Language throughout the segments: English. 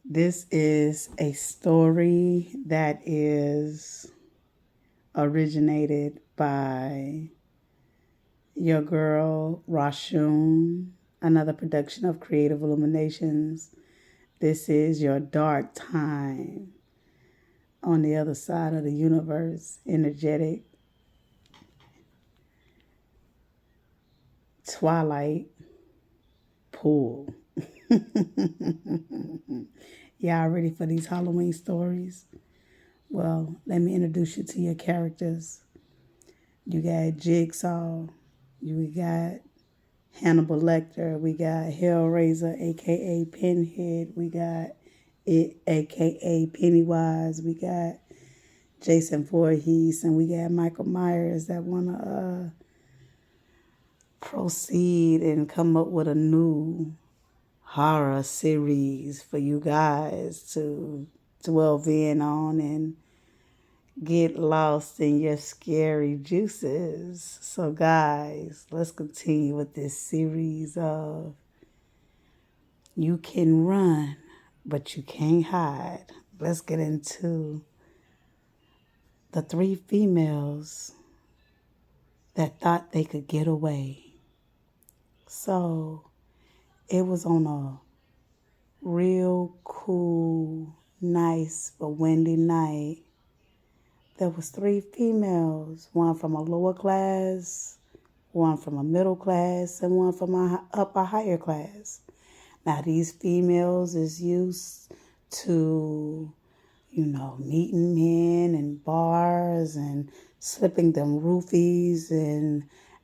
This is a story that is originated by your girl Rashun, another production of Creative Illuminations. This is your dark time on the other side of the universe, energetic twilight pool. Y'all ready for these Halloween stories? Well, let me introduce you to your characters. You got Jigsaw, you got Hannibal Lecter, we got Hellraiser, aka Pinhead, we got it, aka Pennywise, we got Jason Voorhees, and we got Michael Myers that wanna proceed and come up with a new horror series for you guys to delve in on and get lost in your scary juices. So, guys, let's continue with this series of You Can Run, but You Can't Hide. Let's get into the three females that thought they could get away. So, it was on a real cool, nice but windy night. There was three females, one from a lower class, one from a middle class, and one from a upper higher class. Now these females is used to, meeting men in bars and slipping them roofies, and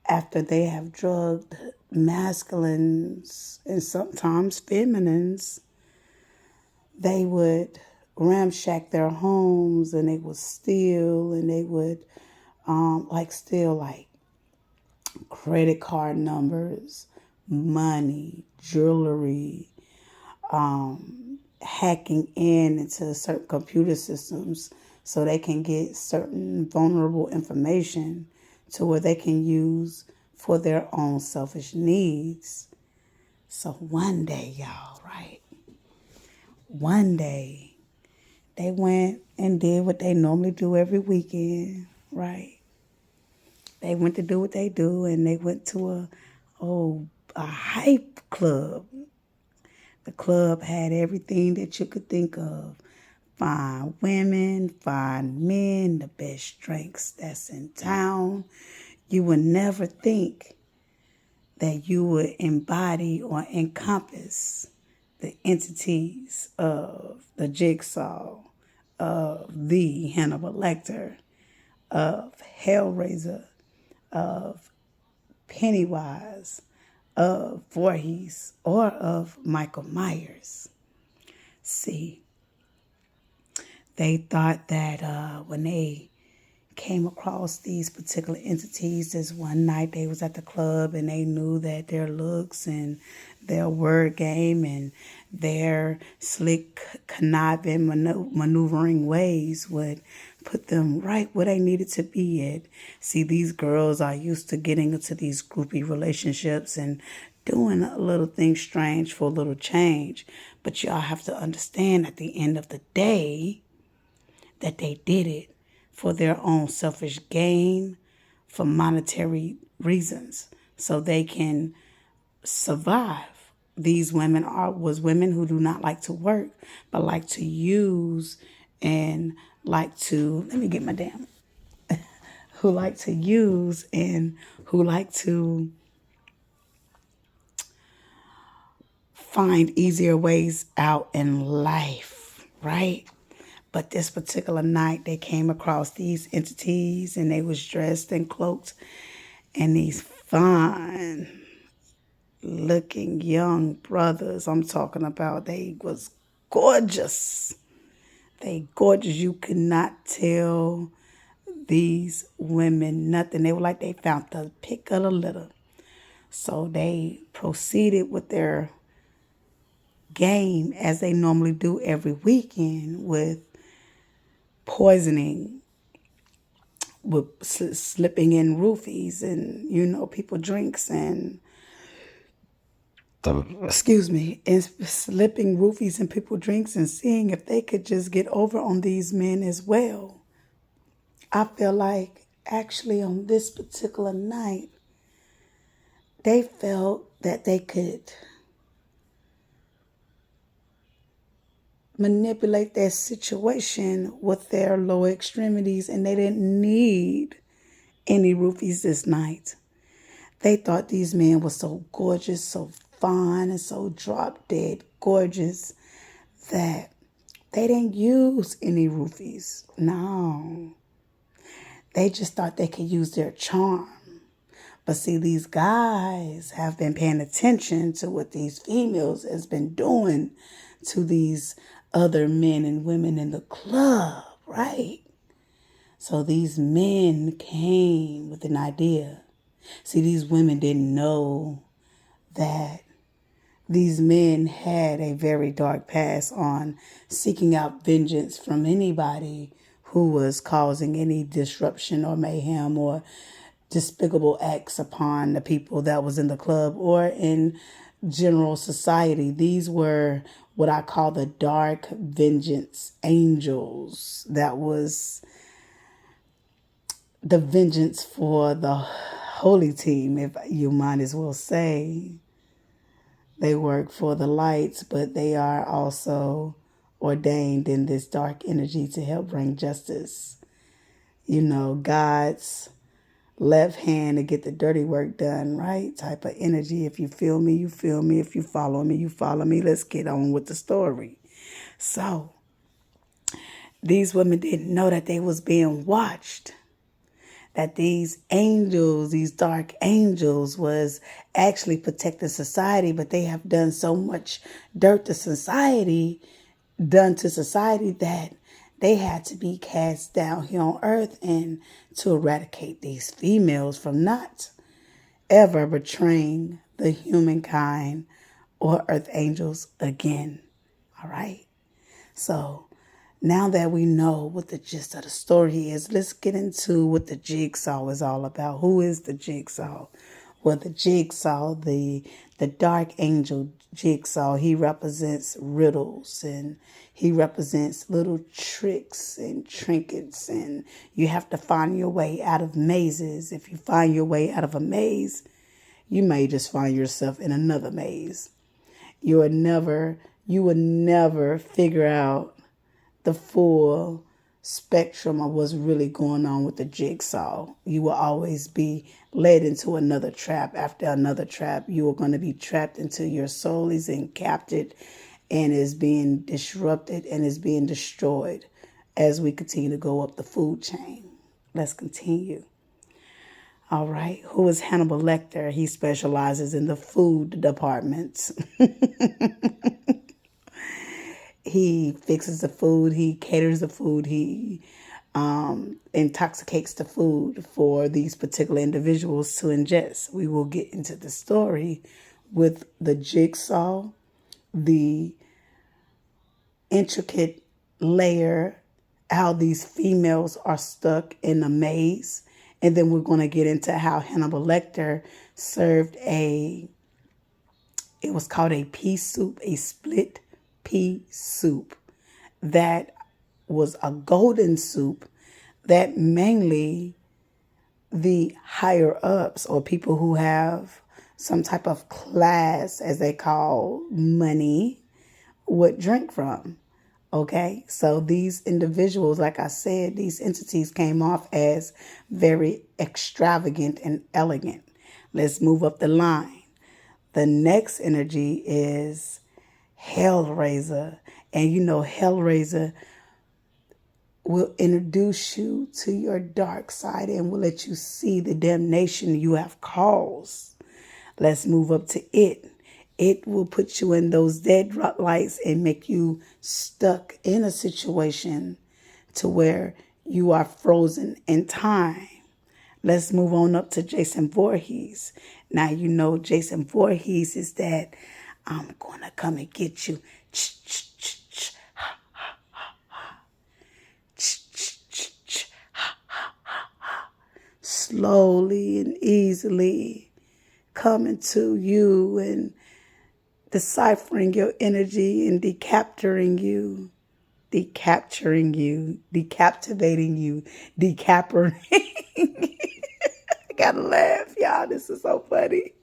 after they have drugged masculines and sometimes feminines, they would ramshack their homes and they would steal, and they would steal like credit card numbers, money, jewelry, hacking into certain computer systems so they can get certain vulnerable information to where they can use for their own selfish needs. So one day, y'all, right? One day, they went and did what they normally do every weekend, right? They went to do what they do, and they went to a hype club. The club had everything that you could think of. Fine women, fine men, the best drinks that's in town. You would never think that you would embody or encompass the entities of the Jigsaw, of the Hannibal Lecter, of Hellraiser, of Pennywise, of Voorhees, or of Michael Myers. See, they thought that when they came across these particular entities, this one night they was at the club and they knew that their looks and their word game and their slick, conniving, maneuvering ways would put them right where they needed to be at. See, these girls are used to getting into these groupie relationships and doing a little thing strange for a little change. But y'all have to understand at the end of the day that they did it for their own selfish gain, for monetary reasons, so they can survive. These women was women who do not like to work, but like to use and like to, let me get my damn, who like to use and who like to find easier ways out in life, right? But this particular night, they came across these entities, and they was dressed and cloaked, and these fine looking young brothers I'm talking about, they was gorgeous. They gorgeous. You could not tell these women nothing. They were like they found the pick of the litter. So they proceeded with their game as they normally do every weekend, with poisoning, with slipping in roofies and, people drinks, and excuse me, and slipping roofies in people's drinks and seeing if they could just get over on these men as well. I feel like actually on this particular night, they felt that they could manipulate their situation with their lower extremities, and they didn't need any roofies this night. They thought these men were so gorgeous, so fine, and so drop dead gorgeous that they didn't use any roofies. No. They just thought they could use their charm. But see, these guys have been paying attention to what these females has been doing to these other men and women in the club, right? So these men came with an idea. See, these women didn't know that these men had a very dark past on seeking out vengeance from anybody who was causing any disruption or mayhem or despicable acts upon the people that was in the club or in general society. These were what I call the dark vengeance angels. That was the vengeance for the holy team, if you might as well say. They work for the lights, but they are also ordained in this dark energy to help bring justice. You know, God's left hand to get the dirty work done, right? Type of energy. If you feel me, you feel me. If you follow me, you follow me. Let's get on with the story. So, these women didn't know that they was being watched. That these angels, these dark angels, was actually protecting society, but they have done so much dirt to society, that they had to be cast down here on earth and to eradicate these females from not ever betraying the humankind or earth angels again. All right. So now that we know what the gist of the story is, let's get into what the jigsaw is all about. Who is the jigsaw? Well, the jigsaw, the dark angel jigsaw, he represents riddles and he represents little tricks and trinkets, and you have to find your way out of mazes. If you find your way out of a maze, you may just find yourself in another maze. You will never figure out the full spectrum of what's really going on with the jigsaw. You will always be led into another trap after another trap. You are going to be trapped until your soul is captured and is being disrupted and is being destroyed as we continue to go up the food chain. Let's continue. All right. Who is Hannibal Lecter? He specializes in the food departments. He fixes the food. He caters the food. He intoxicates the food for these particular individuals to ingest. We will get into the story with the jigsaw, the intricate layer, how these females are stuck in a maze. And then we're going to get into how Hannibal Lecter served it was called a pea soup, a split pea soup. That was a golden soup that mainly the higher ups or people who have some type of class, as they call money, would drink from. Okay, so these individuals, like I said, these entities came off as very extravagant and elegant. Let's move up the line. The next energy is Hellraiser. And you know, Hellraiser will introduce you to your dark side and will let you see the damnation you have caused. Let's move up to it. It will put you in those dead lights and make you stuck in a situation to where you are frozen in time. Let's move on up to Jason Voorhees. Now, you know, Jason Voorhees is that I'm going to come and get you. Slowly and easily coming to you and deciphering your energy and decapturing you, decaptivating you, decappering. I gotta laugh, y'all. This is so funny.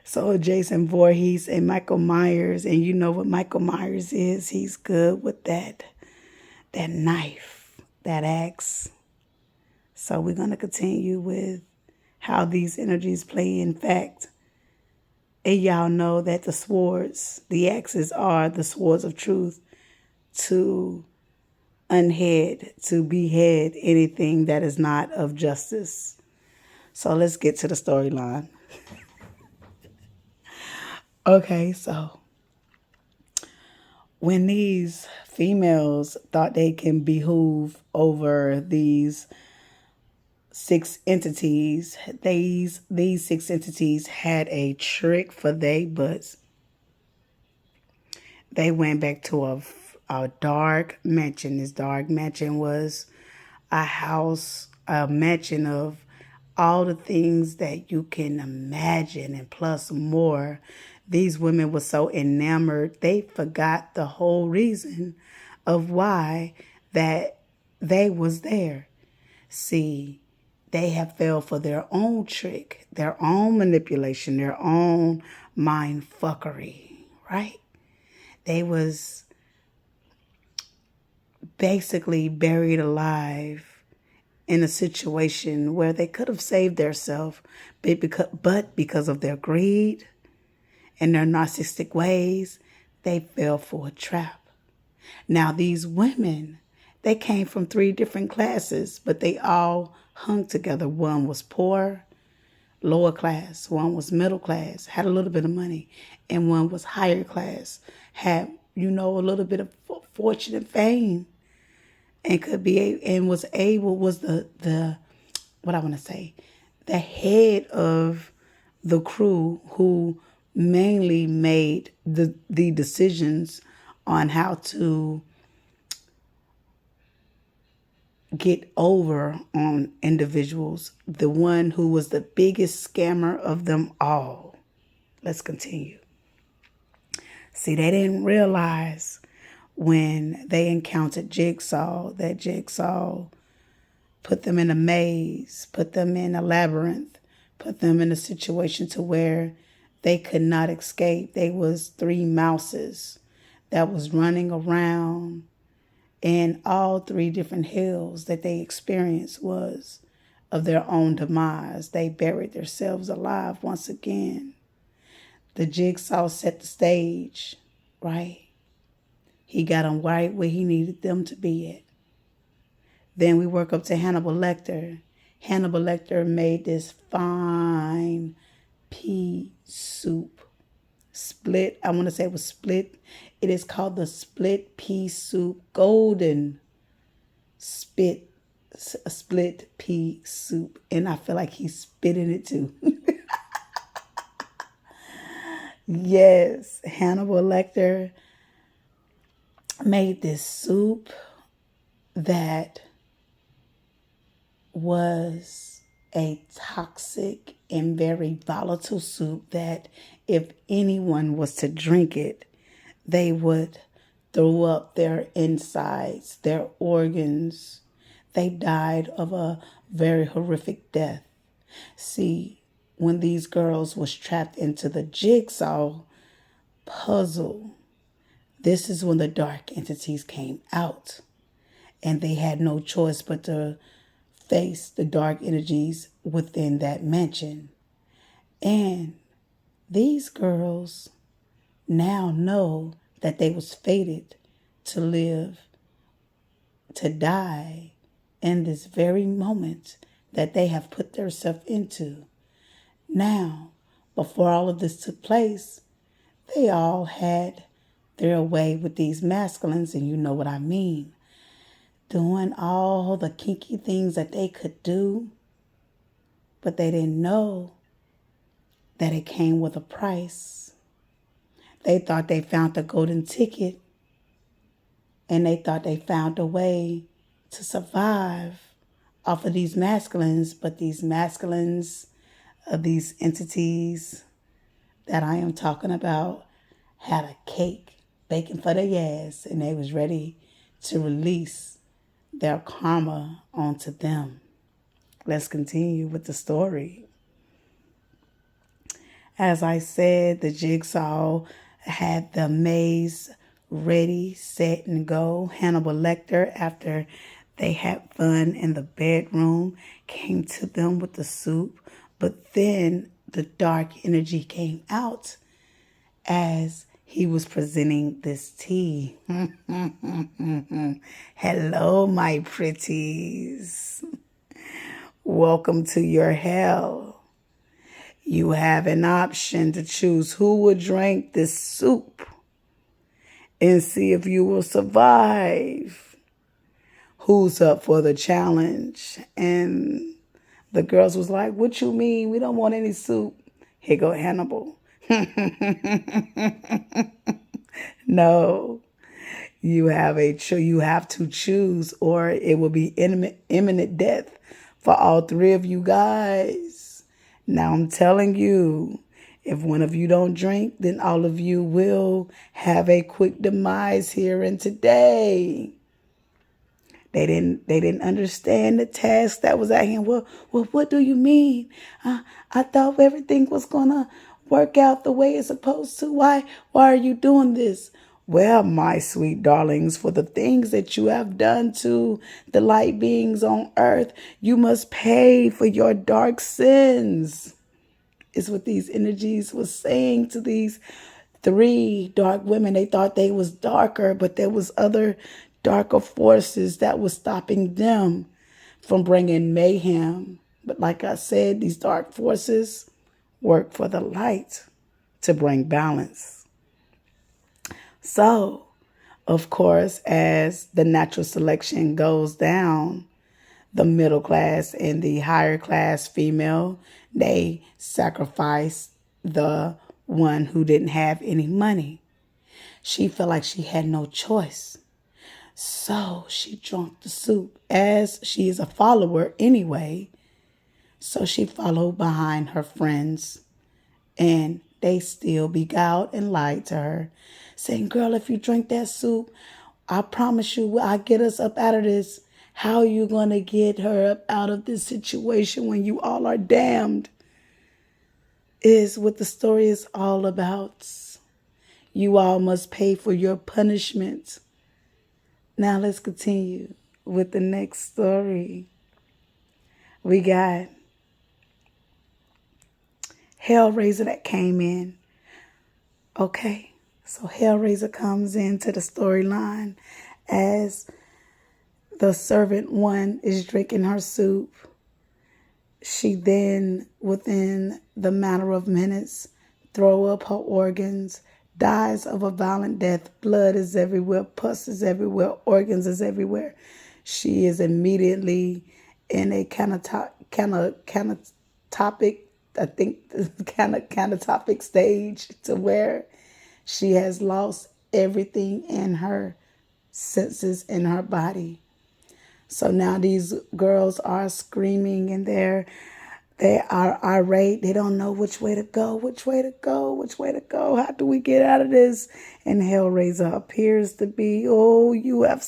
So Jason Voorhees and Michael Myers, and you know what Michael Myers is. He's good with that knife, that axe. So we're gonna continue with how these energies play. In fact, and y'all know that the swords, the axes are the swords of truth to unhead, to behead anything that is not of justice. So let's get to the storyline. Okay, so when these females thought they can behoove over these six entities, these six entities had a trick for they butts. They went back to a dark mansion. This dark mansion was a house, a mansion of all the things that you can imagine and plus more. These women were so enamored, they forgot the whole reason of why that they was there. See, they have fell for their own trick, their own manipulation, their own mind fuckery, right? They was basically buried alive in a situation where they could have saved themselves, but because of their greed and their narcissistic ways, they fell for a trap. Now, these women, they came from three different classes, but they all hung together. One was poor, lower class. One was middle class, had a little bit of money. And one was higher class, had, a little bit of fortune and fame. And was the what I want to say, the head of the crew who mainly made the decisions on how to get over on individuals. The one who was the biggest scammer of them all. Let's continue. See, they didn't realize when they encountered Jigsaw that Jigsaw put them in a maze, put them in a labyrinth, put them in a situation to where they could not escape. They was three mouses that was running around, and all three different hells that they experienced was of their own demise. They buried themselves alive once again. The Jigsaw set the stage, right? He got them right where he needed them to be at. Then we work up to Hannibal Lecter. Hannibal Lecter made this fine pea soup. Split, I want to say it was split. It is called the split pea soup. Golden split pea soup. And I feel like he spit in it too. Yes, Hannibal Lecter made this soup that was a toxic and very volatile soup that if anyone was to drink it, they would throw up their insides, their organs. They died of a very horrific death. See, when these girls was trapped into the Jigsaw puzzle, this is when the dark entities came out, and they had no choice but to face the dark energies within that mansion. And these girls now know that they was fated to live, to die in this very moment that they have put themselves into. Now, before all of this took place, they all had their way with these masculines, and you know what I mean. Doing all the kinky things that they could do, but they didn't know that it came with a price. They thought they found the golden ticket, and they thought they found a way to survive off of these masculines, but these masculines of these entities that I am talking about had a cake baking for their ass, and they was ready to release their karma onto them. Let's continue with the story. As I said, the jigsaw had the maze ready, set, and go. Hannibal Lecter, after they had fun in the bedroom, came to them with the soup, but then the dark energy came out as he was presenting this tea. Hello, my pretties. Welcome to your hell. You have an option to choose who will drink this soup and see if you will survive. Who's up for the challenge? And the girls was like, what you mean? We don't want any soup. Here go Hannibal. No, you have to choose, or it will be imminent death for all three of you guys. Now I'm telling you, if one of you don't drink, then all of you will have a quick demise here and today. They didn't understand the task that was at hand. Well, what do you mean? I thought everything was gonna work out the way it's supposed to. Why are you doing this? Well, my sweet darlings, for the things that you have done to the light beings on earth, you must pay for your dark sins, is what these energies was saying to these three dark women. They thought they was darker, but there was other darker forces that was stopping them from bringing mayhem. But like I said, these dark forces work for the light to bring balance. So, of course, as the natural selection goes down, the middle class and the higher class female, they sacrifice the one who didn't have any money. She felt like she had no choice. So she drank the soup, as she is a follower anyway. So she followed behind her friends, and they still beguiled and lied to her, saying, girl, if you drink that soup, I promise you I'll get us up out of this. How are you going to get her up out of this situation when you all are damned? Is what the story is all about. You all must pay for your punishment. Now let's continue with the next story. We got Hellraiser that came in. Okay, so Hellraiser comes into the storyline as the servant one is drinking her soup. She then, within the matter of minutes, throw up her organs, dies of a violent death. Blood is everywhere, pus is everywhere, organs is everywhere. She is immediately in a canatopic, I think, canatopic stage, to where she has lost everything in her senses in her body. So now these girls are screaming, and they are irate. They don't know which way to go. How do we get out of this? And Hellraiser appears to be, you have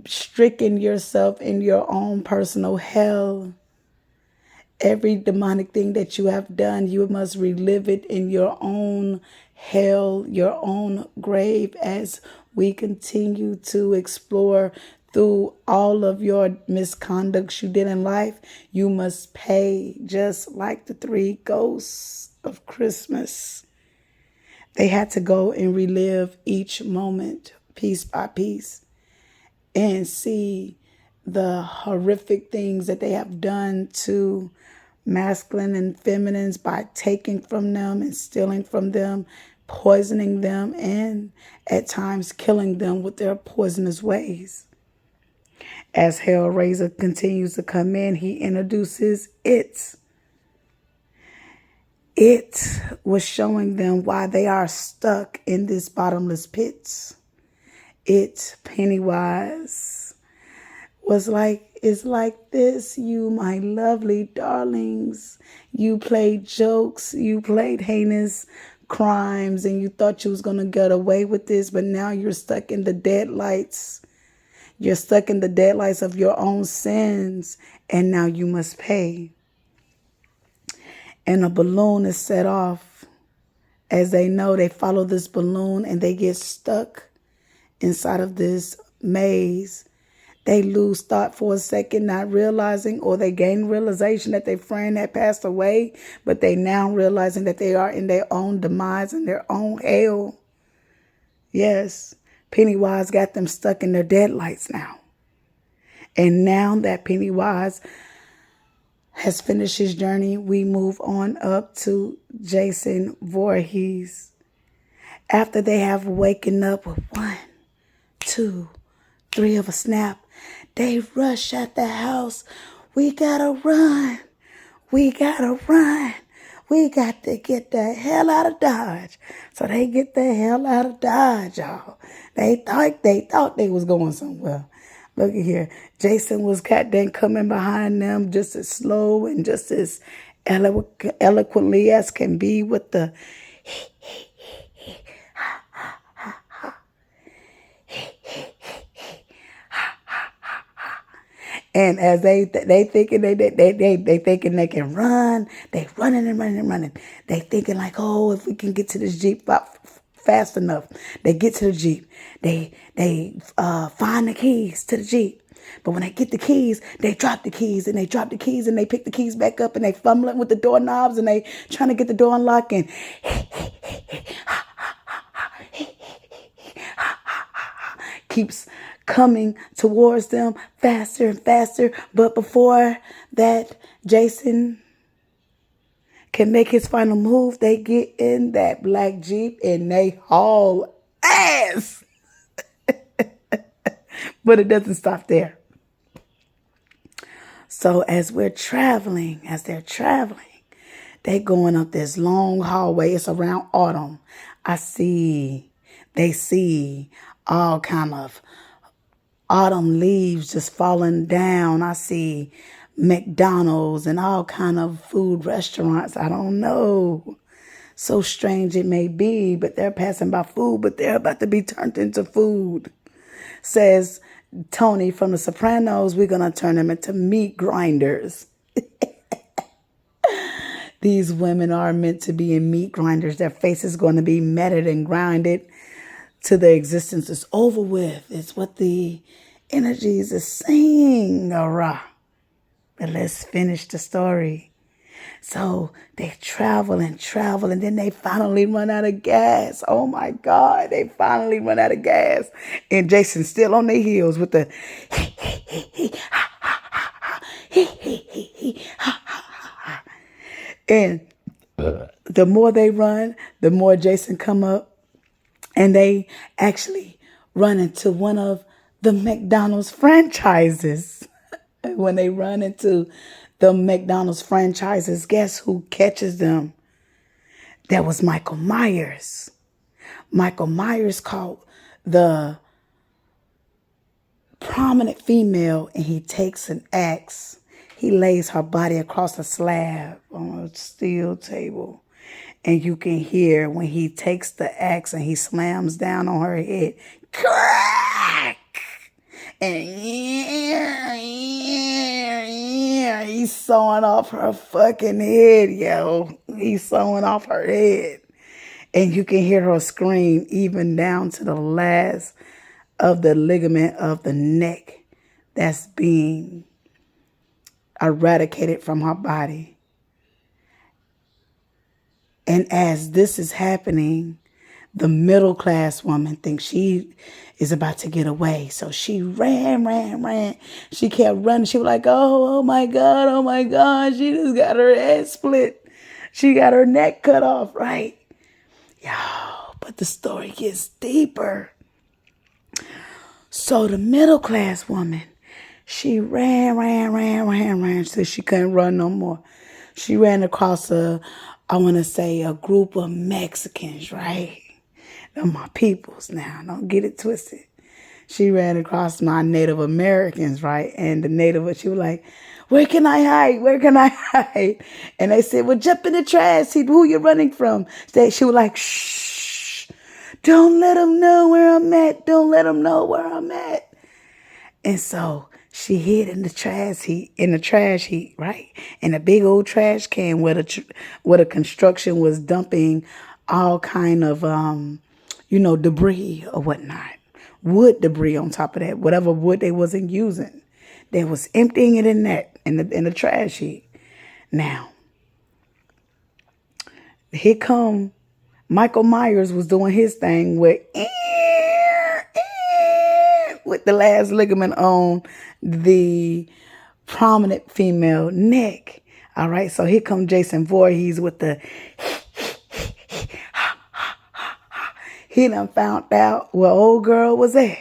stricken yourself in your own personal hell. Every demonic thing that you have done, you must relive it in your own hell, your own grave, as we continue to explore through all of your misconducts you did in life. You must pay, just like the three ghosts of Christmas. They had to go and relive each moment piece by piece and see the horrific things that they have done to masculine and feminines by taking from them and stealing from them, poisoning them, and at times killing them with their poisonous ways. As Hellraiser continues to come in, he introduces it. It was showing them why they are stuck in this bottomless pit. It, Pennywise, was like, it's like this, you my lovely darlings. You played jokes, you played heinous crimes, and you thought you was going to get away with this, but now you're stuck in the deadlights. You're stuck in the deadlights of your own sins, and now you must pay. And a balloon is set off. As they know, they follow this balloon and they get stuck inside of this maze. They lose thought for a second, not realizing, or they gain realization that their friend had passed away, but they now realizing that they are in their own demise and their own hell. Yes, Pennywise got them stuck in their deadlights now. And now that Pennywise has finished his journey, we move on up to Jason Voorhees. After they have waken up with 1, 2, 3 of a snap, they rush at the house. We gotta run. We gotta run. We got to get the hell out of Dodge. So they get the hell out of Dodge, y'all. They thought they was going somewhere. Look at here. Jason was goddamn coming behind them just as slow and just as eloquently as can be with the and as they thinking they thinking they can run, they running and running and running. They thinking like, oh, if we can get to this Jeep fast enough. They get to the Jeep. They find the keys to the Jeep. But when they get the keys, they drop the keys and they drop the keys and they pick the keys back up and they fumbling with the doorknobs and they trying to get the door unlocked and keeps coming towards them faster and faster. But before that, Jason can make his final move. They get in that black Jeep and they haul ass. But it doesn't stop there. So as they're traveling, they going up this long hallway. It's around autumn. They see all kind of autumn leaves just falling down. I see McDonald's and all kind of food restaurants. I don't know. So strange it may be, but they're passing by food, but they're about to be turned into food. Says Tony from The Sopranos, we're going to turn them into meat grinders. These women are meant to be in meat grinders. Their face is going to be matted and grinded to their existence. It's over with. It's what the energies are saying. But let's finish the story. So they travel, and then they finally run out of gas. Oh my God, they finally run out of gas. And Jason's still on their heels with the and the more they run, the more Jason come up, and they actually run into one of the McDonald's franchises. When they run into the McDonald's franchises, guess who catches them? That was Michael Myers. Michael Myers caught the prominent female, and he takes an axe. He lays her body across a slab on a steel table. And you can hear when he takes the axe and he slams down on her head, crack! And he's sawing off her fucking head, yo. He's sawing off her head. And you can hear her scream even down to the last of the ligament of the neck that's being eradicated from her body. And as this is happening, the middle class woman thinks she is about to get away. So she ran. She kept running. She was like, oh my God. She just got her head split. She got her neck cut off, right? Yo, but the story gets deeper. So the middle class woman, she ran till she couldn't run no more. She ran across a group of Mexicans, right? They're my peoples now. Don't get it twisted. she ran across my Native Americans, right? And the Native, she was like, where can I hide? Where can I hide? And they said, well, jump in the trash. See who you're running from. She was like, shh, don't let them know where I'm at. Don't let them know where I'm at. And so she hid in the trash heap, right? In a big old trash can where the construction was dumping all kind of, debris or whatnot. Wood debris on top of that, whatever wood they wasn't using. They was emptying it in the trash heap. Now, here come Michael Myers was doing his thing with the last ligament on the prominent female neck. All right, so here come Jason Voorhees with the he done found out where old girl was at.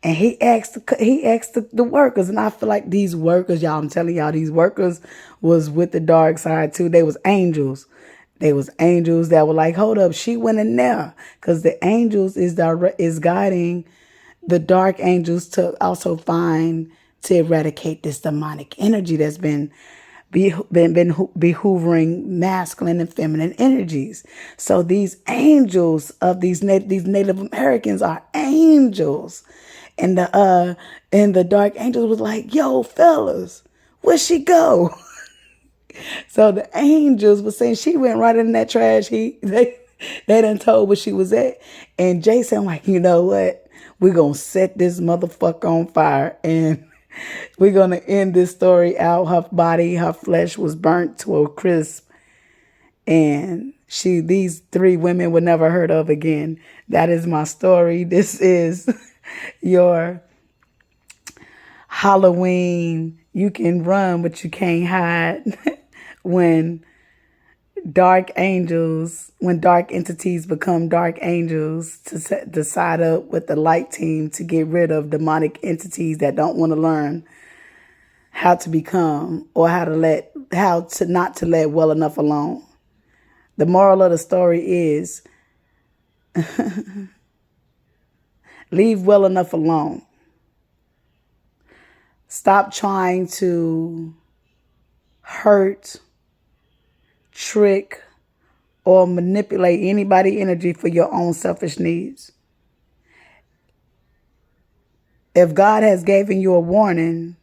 And he asked the workers, and I feel like these workers, y'all, I'm telling y'all, these workers was with the dark side too. They was angels. They was angels that were like, hold up, she went in there. Because the angels is guiding the dark angels to also to eradicate this demonic energy that's been behoovering masculine and feminine energies. So these angels of these Native Americans are angels. And the dark angels was like, yo, fellas, where'd she go? So the angels was saying she went right in that trash heap. They done told where she was at. And Jason like, you know what? We're going to set this motherfucker on fire. And we're going to end this story out. Her flesh was burnt to a crisp. And these three women were never heard of again. That is my story. This is your Halloween. You can run, but you can't hide. When dark entities become dark angels to side up with the light team to get rid of demonic entities that don't want to learn how to become or how to not to let well enough alone. The moral of the story is leave well enough alone. Stop trying to hurt, trick, or manipulate anybody's energy for your own selfish needs. If God has given you a warning,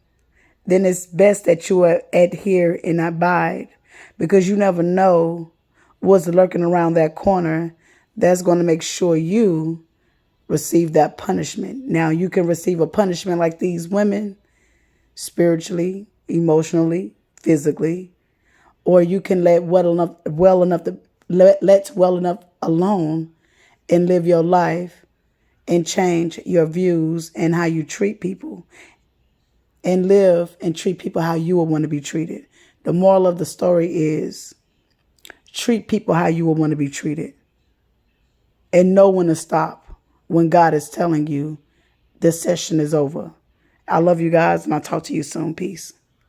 then it's best that you adhere and abide, because you never know what's lurking around that corner that's going to make sure you receive that punishment. Now, you can receive a punishment like these women, spiritually, emotionally, physically, or you can let well enough alone and live your life and change your views and how you treat people and live and treat people how you would want to be treated. The moral of the story is treat people how you would want to be treated and know when to stop when God is telling you this session is over. I love you guys, and I'll talk to you soon. Peace.